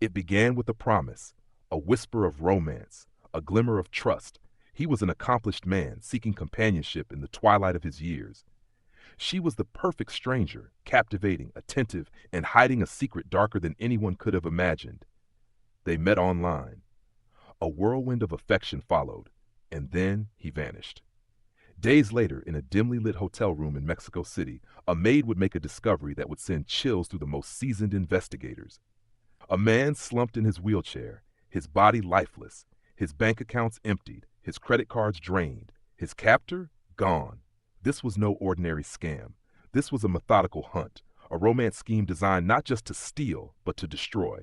It began with a promise, a whisper of romance, a glimmer of trust. He was an accomplished man seeking companionship in the twilight of his years. She was the perfect stranger, captivating, attentive, and hiding a secret darker than anyone could have imagined. They met online. A whirlwind of affection followed, and then he vanished. Days later, in a dimly lit hotel room in Mexico City, a maid would make a discovery that would send chills through the most seasoned investigators. A man slumped in his wheelchair, his body lifeless, his bank accounts emptied, his credit cards drained, his captor gone. This was no ordinary scam. This was a methodical hunt, a romance scheme designed not just to steal, but to destroy.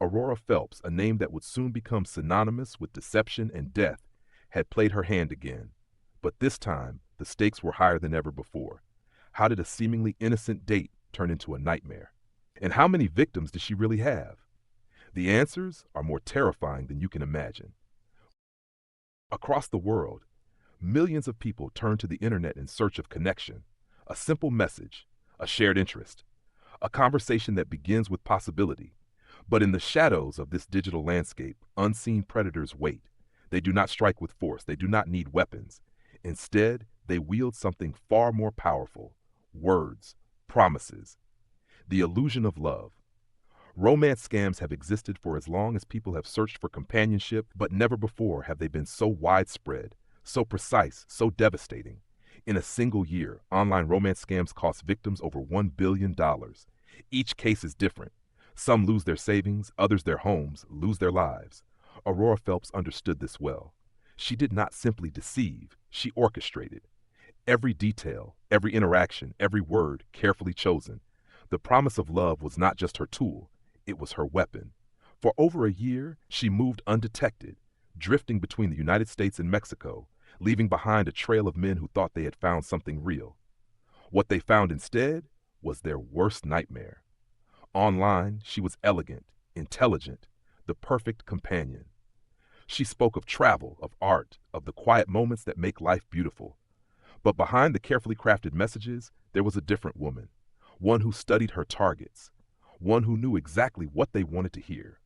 Aurora Phelps, a name that would soon become synonymous with deception and death, had played her hand again. But this time, the stakes were higher than ever before. How did a seemingly innocent date turn into a nightmare? And how many victims did she really have? The answers are more terrifying than you can imagine. Across the world, millions of people turn to the internet in search of connection, a simple message, a shared interest, a conversation that begins with possibility. But in the shadows of this digital landscape, unseen predators wait. They do not strike with force. They do not need weapons. Instead, they wield something far more powerful: words, promises, the illusion of love. Romance scams have existed for as long as people have searched for companionship, but never before have they been so widespread, so precise, so devastating. In a single year, online romance scams cost victims over $1 billion. Each case is different. Some lose their savings, others their homes, lose their lives. Aurora Phelps understood this well. She did not simply deceive, she orchestrated. Every detail, every interaction, every word carefully chosen. The promise of love was not just her tool, it was her weapon. For over a year, she moved undetected, drifting between the United States and Mexico, leaving behind a trail of men who thought they had found something real. What they found instead was their worst nightmare. Online, she was elegant, intelligent, the perfect companion. She spoke of travel, of art, of the quiet moments that make life beautiful. But behind the carefully crafted messages, there was a different woman, one who studied her targets, one who knew exactly what they wanted to hear.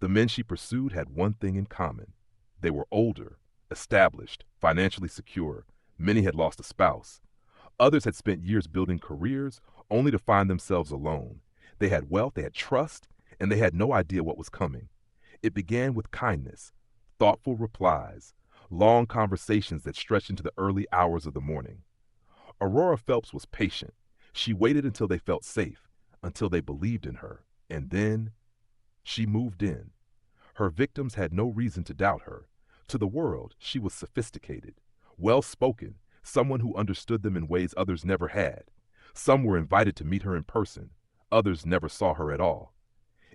The men she pursued had one thing in common. They were older, established, financially secure. Many had lost a spouse. Others had spent years building careers only to find themselves alone. They had wealth, they had trust, and they had no idea what was coming. It began with kindness, thoughtful replies, long conversations that stretched into the early hours of the morning. Aurora Phelps was patient. She waited until they felt safe, until they believed in her, and then she moved in. Her victims had no reason to doubt her. To the world, she was sophisticated, well-spoken, someone who understood them in ways others never had. Some were invited to meet her in person. Others never saw her at all.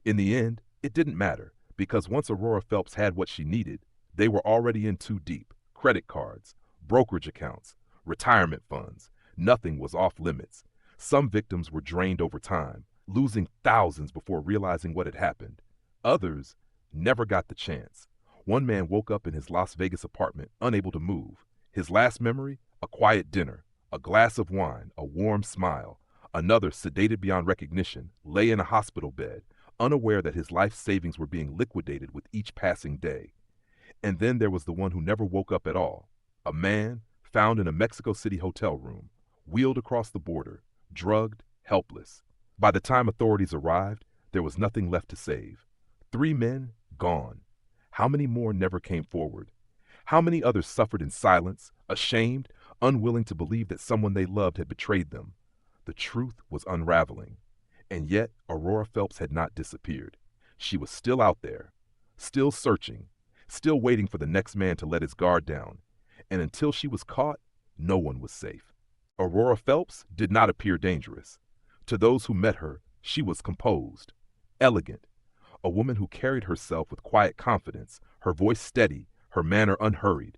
In the end, it didn't matter, because once Aurora Phelps had what she needed, they were already in too deep. Credit cards, brokerage accounts, retirement funds. Nothing was off limits. Some victims were drained over time, losing thousands before realizing what had happened. Others never got the chance. One man woke up in his Las Vegas apartment, unable to move. His last memory, a quiet dinner, a glass of wine, a warm smile. Another, sedated beyond recognition, lay in a hospital bed, unaware that his life savings were being liquidated with each passing day. And then there was the one who never woke up at all. A man found in a Mexico City hotel room, wheeled across the border, drugged, helpless. By the time authorities arrived, there was nothing left to save. 3 men gone. How many more never came forward? How many others suffered in silence, ashamed, unwilling to believe that someone they loved had betrayed them? The truth was unraveling. And yet, Aurora Phelps had not disappeared. She was still out there, still searching, still waiting for the next man to let his guard down. And until she was caught, no one was safe. Aurora Phelps did not appear dangerous. To those who met her, she was composed, elegant, a woman who carried herself with quiet confidence, her voice steady, her manner unhurried.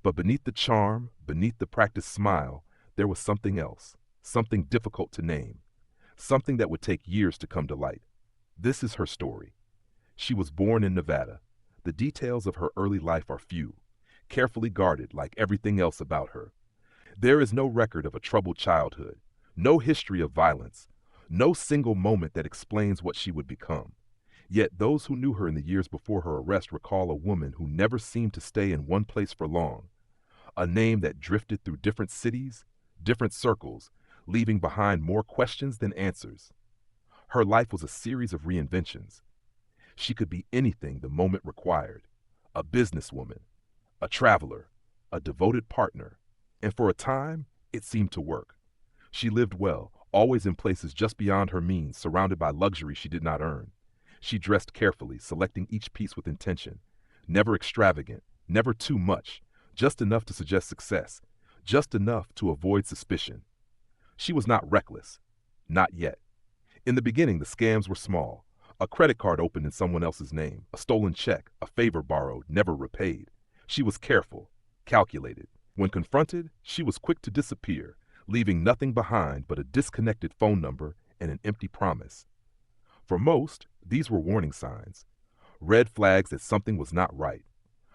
But beneath the charm, beneath the practiced smile, there was something else, something difficult to name, something that would take years to come to light. This is her story. She was born in Nevada. The details of her early life are few, carefully guarded like everything else about her. There is no record of a troubled childhood, no history of violence, no single moment that explains what she would become. Yet those who knew her in the years before her arrest recall a woman who never seemed to stay in one place for long, a name that drifted through different cities, different circles, leaving behind more questions than answers. Her life was a series of reinventions. She could be anything the moment required: a businesswoman, a traveler, a devoted partner, and for a time, it seemed to work. She lived well, always in places just beyond her means, surrounded by luxury she did not earn. She dressed carefully, selecting each piece with intention. Never extravagant, never too much, just enough to suggest success, just enough to avoid suspicion. She was not reckless. Not yet. In the beginning, the scams were small. A credit card opened in someone else's name, a stolen check, a favor borrowed, never repaid. She was careful, calculated. When confronted, she was quick to disappear, leaving nothing behind but a disconnected phone number and an empty promise. For most, these were warning signs, red flags that something was not right.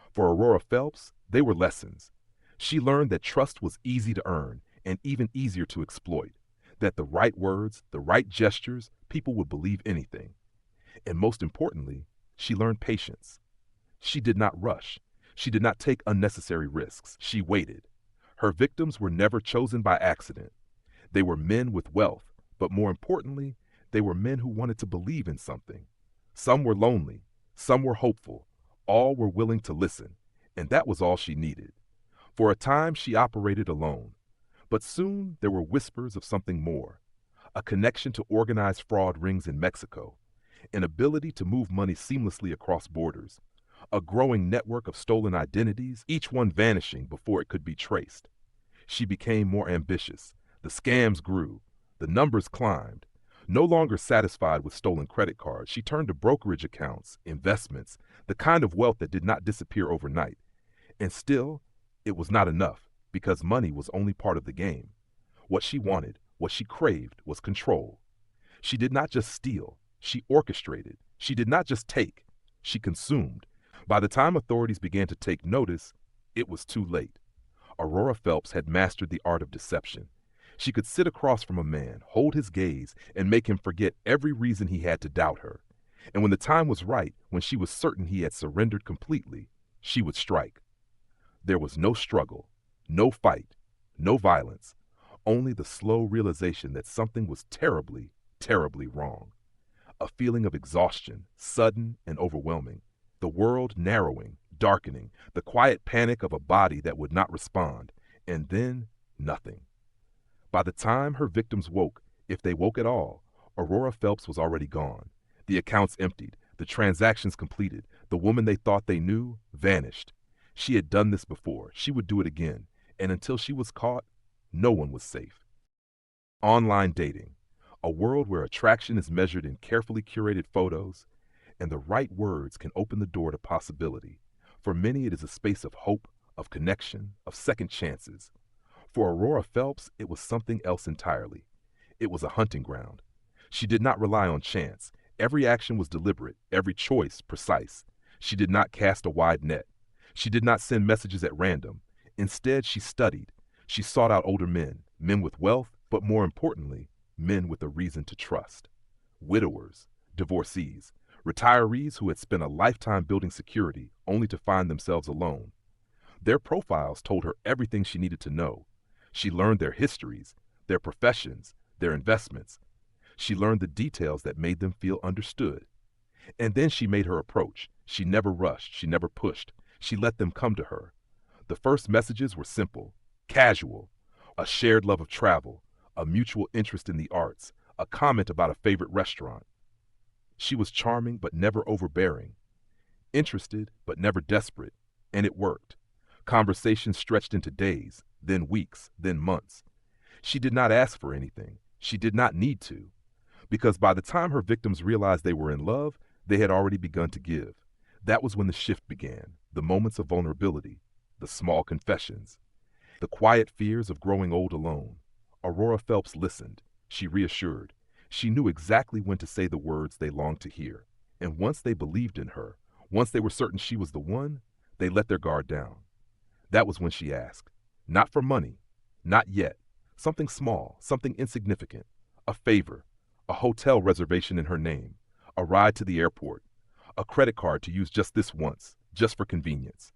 For Aurora Phelps, they were lessons. She learned that trust was easy to earn and even easier to exploit, that the right words, the right gestures, people would believe anything. And most importantly, she learned patience. She did not rush. She did not take unnecessary risks. She waited. Her victims were never chosen by accident. They were men with wealth, but more importantly, they were men who wanted to believe in something. Some were lonely, some were hopeful, all were willing to listen, and that was all she needed. For a time, she operated alone, but soon there were whispers of something more: a connection to organized fraud rings in Mexico, an ability to move money seamlessly across borders, a growing network of stolen identities, each one vanishing before it could be traced. She became more ambitious. The scams grew. The numbers climbed. No longer satisfied with stolen credit cards, she turned to brokerage accounts, investments, the kind of wealth that did not disappear overnight. And still, it was not enough, because money was only part of the game. What she wanted, what she craved, was control. She did not just steal, she orchestrated. She did not just take, she consumed. By the time authorities began to take notice, it was too late. Aurora Phelps had mastered the art of deception. She could sit across from a man, hold his gaze, and make him forget every reason he had to doubt her. And when the time was right, when she was certain he had surrendered completely, she would strike. There was no struggle, no fight, no violence, only the slow realization that something was terribly, terribly wrong. A feeling of exhaustion, sudden and overwhelming. The world narrowing, darkening, the quiet panic of a body that would not respond, and then nothing. By the time her victims woke, if they woke at all, Aurora Phelps was already gone. The accounts emptied, the transactions completed, the woman they thought they knew vanished. She had done this before, she would do it again, and until she was caught, no one was safe. Online dating, a world where attraction is measured in carefully curated photos, and the right words can open the door to possibility. For many, it is a space of hope, of connection, of second chances. For Aurora Phelps, it was something else entirely. It was a hunting ground. She did not rely on chance. Every action was deliberate, every choice precise. She did not cast a wide net. She did not send messages at random. Instead, she studied. She sought out older men, men with wealth, but more importantly, men with a reason to trust. Widowers, divorcees, retirees who had spent a lifetime building security only to find themselves alone. Their profiles told her everything she needed to know. She learned their histories, their professions, their investments. She learned the details that made them feel understood. And then she made her approach. She never rushed, she never pushed. She let them come to her. The first messages were simple, casual: a shared love of travel, a mutual interest in the arts, a comment about a favorite restaurant. She was charming but never overbearing, interested but never desperate, and it worked. Conversations stretched into days, then weeks, then months. She did not ask for anything. She did not need to, because by the time her victims realized they were in love, they had already begun to give. That was when the shift began, the moments of vulnerability, the small confessions, the quiet fears of growing old alone. Aurora Phelps listened. She reassured. She knew exactly when to say the words they longed to hear. And once they believed in her, once they were certain she was the one, they let their guard down. That was when she asked. Not for money. Not yet. Something small, something insignificant. A favor. A hotel reservation in her name. a ride to the airport, a credit card to use just this once, just for convenience.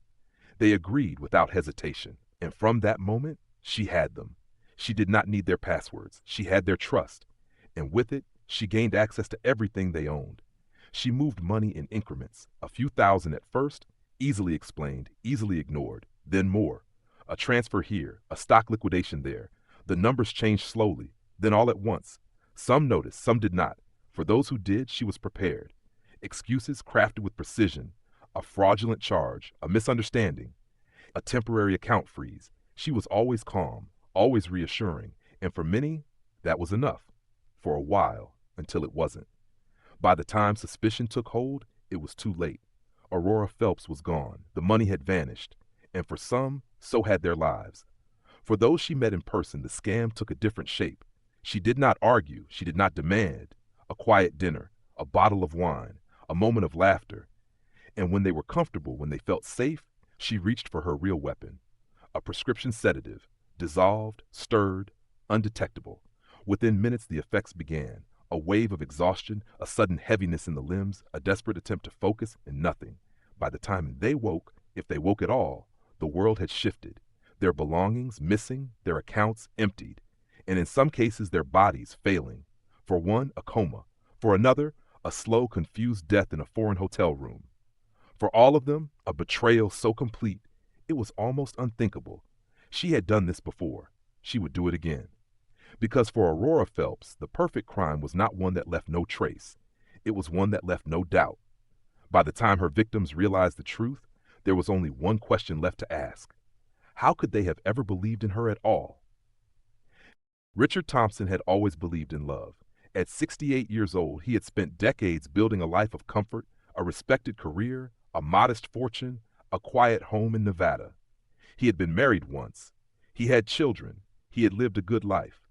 They agreed without hesitation, and from that moment, she had them. She did not need their passwords. She had their trust, and with it, she gained access to everything they owned. She moved money in increments, a few thousand at first, easily explained, easily ignored, then more. A transfer here, a stock liquidation there. The numbers changed slowly, then all at once. Some noticed, some did not. For those who did, she was prepared. Excuses crafted with precision, a fraudulent charge, a misunderstanding, a temporary account freeze. She was always calm, always reassuring, and for many, that was enough. For a while, until it wasn't. By the time suspicion took hold, it was too late. Aurora Phelps was gone, the money had vanished, and for some, so had their lives. For those she met in person, the scam took a different shape. She did not argue, she did not demand. A quiet dinner, a bottle of wine, a moment of laughter. And when they were comfortable, when they felt safe, she reached for her real weapon. A prescription sedative, dissolved, stirred, undetectable. Within minutes the effects began. A wave of exhaustion, a sudden heaviness in the limbs, a desperate attempt to focus, and nothing. By the time they woke, if they woke at all, the world had shifted. Their belongings missing, their accounts emptied, and in some cases their bodies failing. For one, a coma. For another, a slow, confused death in a foreign hotel room. For all of them, a betrayal so complete, it was almost unthinkable. She had done this before. She would do it again. Because for Aurora Phelps, the perfect crime was not one that left no trace. It was one that left no doubt. By the time her victims realized the truth, there was only one question left to ask. How could they have ever believed in her at all? Richard Thompson had always believed in love. At 68 years old, he had spent decades building a life of comfort, a respected career, a modest fortune, a quiet home in Nevada. He had been married once. He had children. He had lived a good life.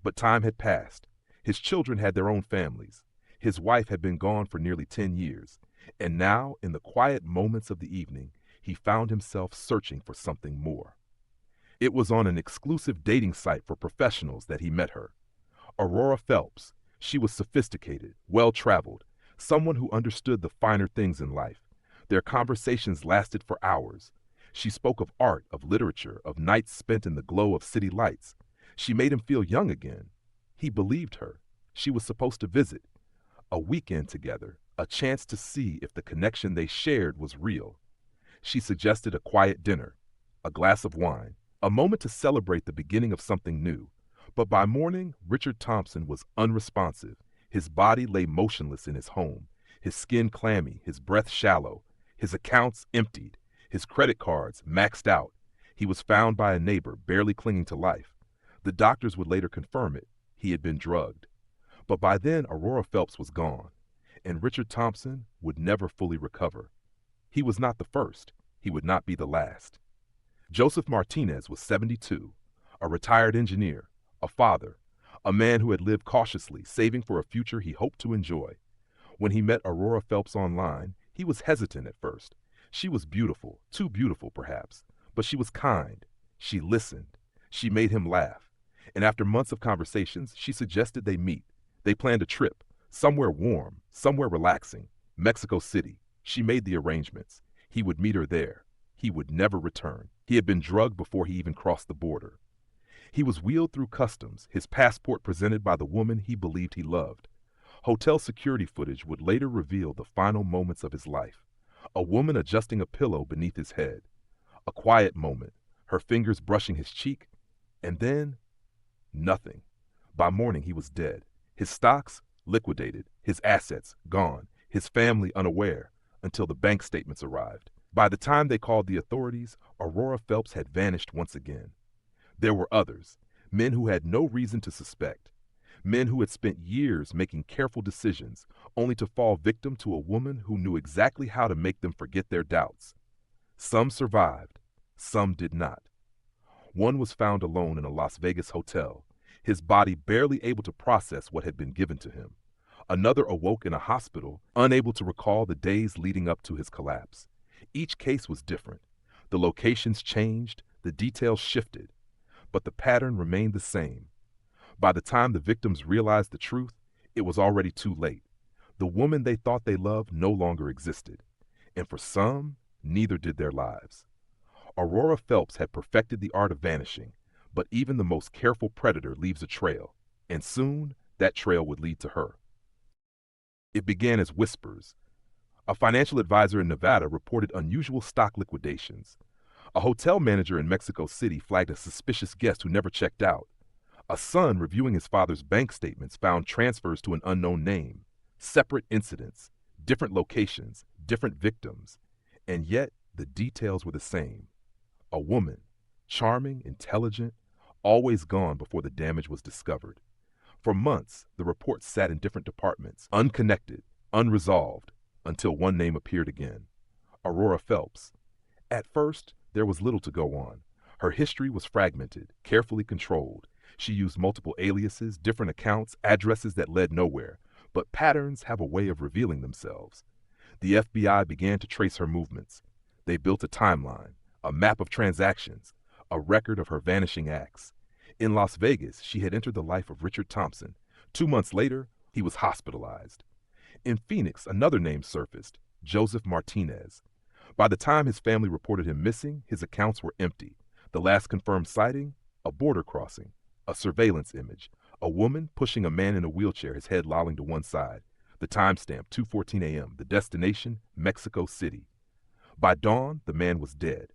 But time had passed. His children had their own families. His wife had been gone for nearly 10 years. And now, in the quiet moments of the evening, he found himself searching for something more. It was on an exclusive dating site for professionals that he met her. Aurora Phelps. She was sophisticated, well-traveled, someone who understood the finer things in life. Their conversations lasted for hours. She spoke of art, of literature, of nights spent in the glow of city lights. She made him feel young again. He believed her. She was supposed to visit. A weekend together, a chance to see if the connection they shared was real. She suggested a quiet dinner, a glass of wine, a moment to celebrate the beginning of something new. But by morning, Richard Thompson was unresponsive. His body lay motionless in his home, his skin clammy, his breath shallow, his accounts emptied, his credit cards maxed out. He was found by a neighbor, barely clinging to life. The doctors would later confirm it. He had been drugged. But by then, Aurora Phelps was gone, and Richard Thompson would never fully recover. He was not the first. He would not be the last. Joseph Martinez was 72, a retired engineer, a father, a man who had lived cautiously, saving for a future he hoped to enjoy. When he met Aurora Phelps online, he was hesitant at first. She was beautiful, too beautiful perhaps, but she was kind. She listened. She made him laugh. And after months of conversations, she suggested they meet. They planned a trip, somewhere warm, somewhere relaxing. Mexico City. She made the arrangements. He would meet her there. He would never return. He had been drugged before he even crossed the border. He was wheeled through customs, his passport presented by the woman he believed he loved. Hotel security footage would later reveal the final moments of his life. A woman adjusting a pillow beneath his head. A quiet moment, her fingers brushing his cheek, and then nothing. By morning he was dead. His stocks liquidated, his assets gone, his family unaware, until the bank statements arrived. By the time they called the authorities, Aurora Phelps had vanished once again. There were others, men who had no reason to suspect, men who had spent years making careful decisions, only to fall victim to a woman who knew exactly how to make them forget their doubts. Some survived, some did not. One was found alone in a Las Vegas hotel, his body barely able to process what had been given to him. Another awoke in a hospital, unable to recall the days leading up to his collapse. Each case was different. The locations changed, the details shifted, but the pattern remained the same. By the time the victims realized the truth, it was already too late. The woman they thought they loved no longer existed, and for some, neither did their lives. Aurora Phelps had perfected the art of vanishing, but even the most careful predator leaves a trail, and soon that trail would lead to her. It began as whispers. A financial advisor in Nevada reported unusual stock liquidations. A hotel manager in Mexico City flagged a suspicious guest who never checked out. A son reviewing his father's bank statements found transfers to an unknown name. Separate incidents, different locations, different victims, and yet the details were the same. A woman, charming, intelligent, always gone before the damage was discovered. For months, the reports sat in different departments, unconnected, unresolved, until one name appeared again: Aurora Phelps. At first, there was little to go on. Her history was fragmented, carefully controlled. She used multiple aliases, different accounts, addresses that led nowhere. But patterns have a way of revealing themselves. The FBI began to trace her movements. They built a timeline, a map of transactions, a record of her vanishing acts. In Las Vegas, she had entered the life of Richard Thompson. 2 months later, he was hospitalized. In Phoenix, another name surfaced: Joseph Martinez. By the time his family reported him missing, his accounts were empty. The last confirmed sighting: a border crossing, a surveillance image, a woman pushing a man in a wheelchair, his head lolling to one side. The timestamp: 2:14 a.m. The destination: Mexico City. By dawn, the man was dead.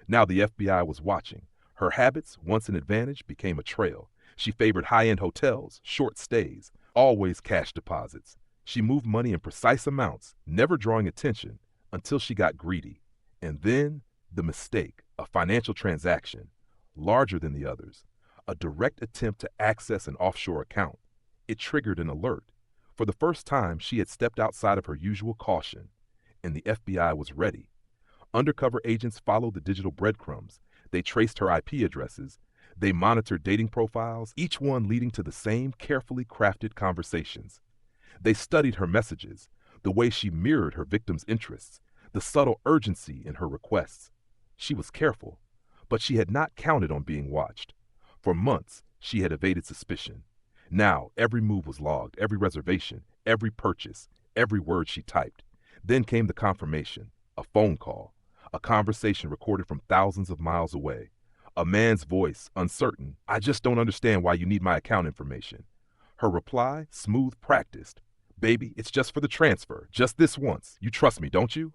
Now the FBI was watching. Her habits, once an advantage, became a trail. She favored high-end hotels, short stays, always cash deposits. She moved money in precise amounts, never drawing attention, until she got greedy. And then, the mistake: a financial transaction, larger than the others, a direct attempt to access an offshore account. It triggered an alert. For the first time, she had stepped outside of her usual caution, and the FBI was ready. Undercover agents followed the digital breadcrumbs. They traced her IP addresses. They monitored dating profiles, each one leading to the same carefully crafted conversations. They studied her messages, the way she mirrored her victims' interests, the subtle urgency in her requests. She was careful, but she had not counted on being watched. For months, she had evaded suspicion. Now, every move was logged, every reservation, every purchase, every word she typed. Then came the confirmation: a phone call, a conversation recorded from thousands of miles away. A man's voice, uncertain: "I just don't understand why you need my account information." Her reply, smooth, practiced: "Baby, it's just for the transfer, just this once. You trust me, don't you?"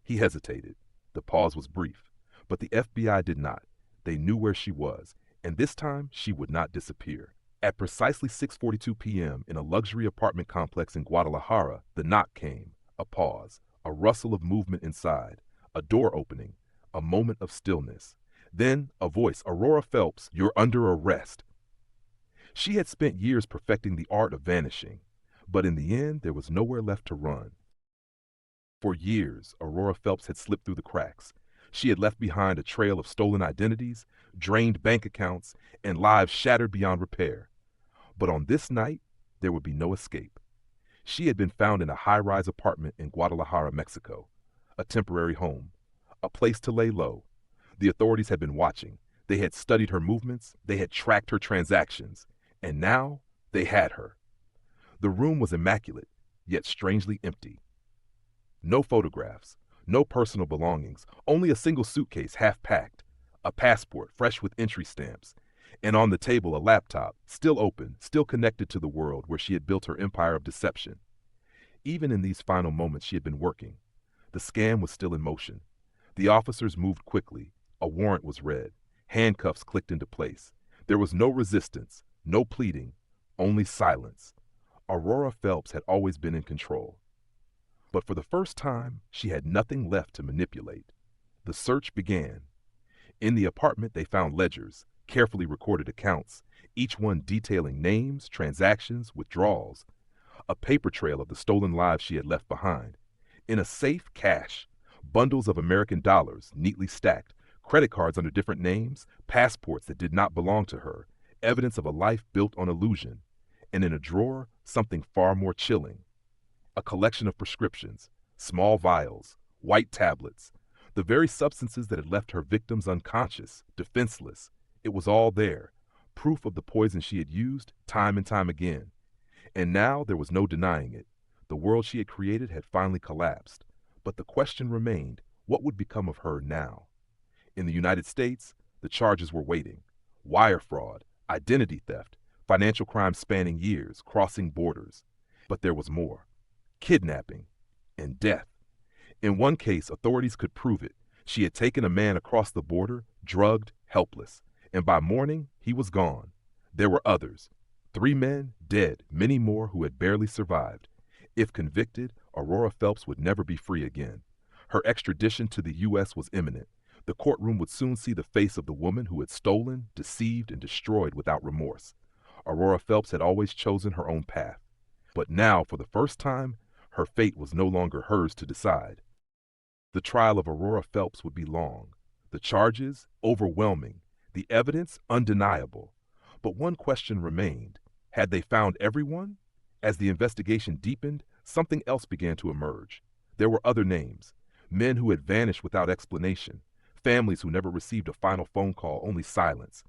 He hesitated. The pause was brief, but the FBI did not. They knew where she was, and this time she would not disappear. At precisely 6:42 p.m. in a luxury apartment complex in Guadalajara, the knock came. A pause, a rustle of movement inside, a door opening, a moment of stillness. Then a voice: "Aurora Phelps, you're under arrest." She had spent years perfecting the art of vanishing, but in the end there was nowhere left to run. For years, Aurora Phelps had slipped through the cracks. She had left behind a trail of stolen identities, drained bank accounts, and lives shattered beyond repair. But on this night, there would be no escape. She had been found in a high-rise apartment in Guadalajara, Mexico, a temporary home, a place to lay low. The authorities had been watching. They had studied her movements. They had tracked her transactions. And now they had her. The room was immaculate, yet strangely empty. No photographs, no personal belongings, only a single suitcase half-packed, a passport fresh with entry stamps, and on the table a laptop, still open, still connected to the world where she had built her empire of deception. Even in these final moments she had been working. The scam was still in motion. The officers moved quickly. A warrant was read. Handcuffs clicked into place. There was no resistance, no pleading, only silence. Aurora Phelps had always been in control. But for the first time, she had nothing left to manipulate. The search began. In the apartment, they found ledgers, carefully recorded accounts, each one detailing names, transactions, withdrawals, a paper trail of the stolen lives she had left behind. In a safe, cash, bundles of American dollars neatly stacked, credit cards under different names, passports that did not belong to her, evidence of a life built on illusion. And in a drawer, something far more chilling: a collection of prescriptions, small vials, white tablets, the very substances that had left her victims unconscious, defenseless. It was all there, proof of the poison she had used time and time again. And now there was no denying it. The world she had created had finally collapsed, but the question remained, what would become of her now? In the United States, the charges were waiting. Wire fraud, identity theft, financial crimes spanning years, crossing borders. But there was more. Kidnapping and death. In one case, authorities could prove it. She had taken a man across the border, drugged, helpless, and by morning, he was gone. There were others. 3 men, dead, many more who had barely survived. If convicted, Aurora Phelps would never be free again. Her extradition to the U.S. was imminent. The courtroom would soon see the face of the woman who had stolen, deceived, and destroyed without remorse. Aurora Phelps had always chosen her own path. But now, for the first time, her fate was no longer hers to decide. The trial of Aurora Phelps would be long. The charges, overwhelming. The evidence, undeniable. But one question remained. Had they found everyone? As the investigation deepened, something else began to emerge. There were other names. Men who had vanished without explanation. Families who never received a final phone call, only silence.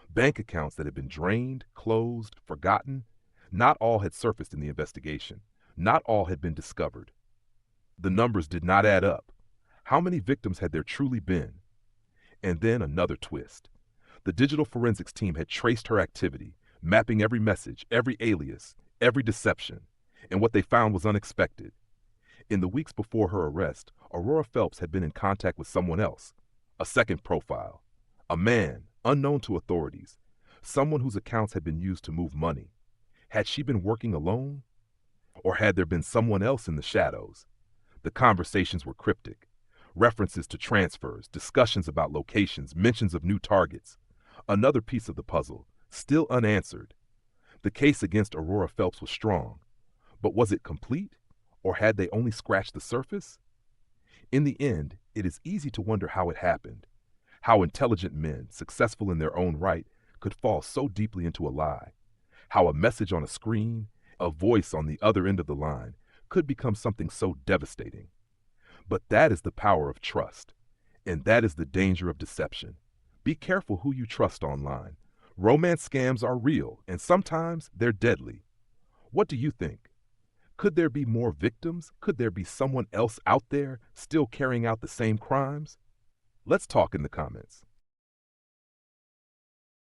Bank accounts that had been drained, closed, forgotten. Not all had surfaced in the investigation. Not all had been discovered. The numbers did not add up. How many victims had there truly been? And then another twist. The digital forensics team had traced her activity, mapping every message, every alias, every deception. And what they found was unexpected. In the weeks before her arrest, Aurora Phelps had been in contact with someone else. A second profile. A man, unknown to authorities. Someone whose accounts had been used to move money. Had she been working alone? Or had there been someone else in the shadows? The conversations were cryptic. References to transfers, discussions about locations, mentions of new targets. Another piece of the puzzle, still unanswered. The case against Aurora Phelps was strong. But was it complete? Or had they only scratched the surface? In the end, it is easy to wonder how it happened. How intelligent men, successful in their own right, could fall so deeply into a lie. How a message on a screen, a voice on the other end of the line, could become something so devastating. But that is the power of trust. And that is the danger of deception. Be careful who you trust online. Romance scams are real, and sometimes they're deadly. What do you think? Could there be more victims? Could there be someone else out there still carrying out the same crimes? Let's talk in the comments.